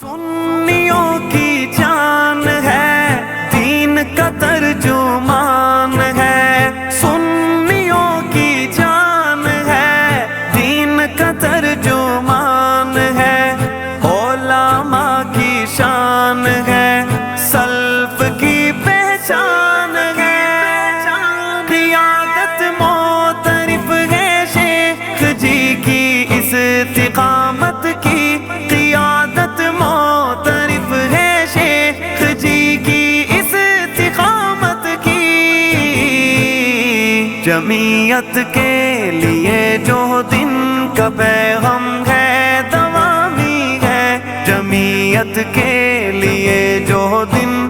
سنیوں کی جان ہے، دین کا ترجمان ہے. سنیوں کی جان ہے، دین کا ترجمان ہے. علماء کی شان ہے، سلف کی پہچان ہے. قیادت معترف ہے شیخ جی کی استقامت کی. قیادت معترف ہے شیخ جی کی استقامت کی. جمعیت کے لیے جو دن کا پیغام ہے دوامی ہے. جمعیت کے لیے جو دن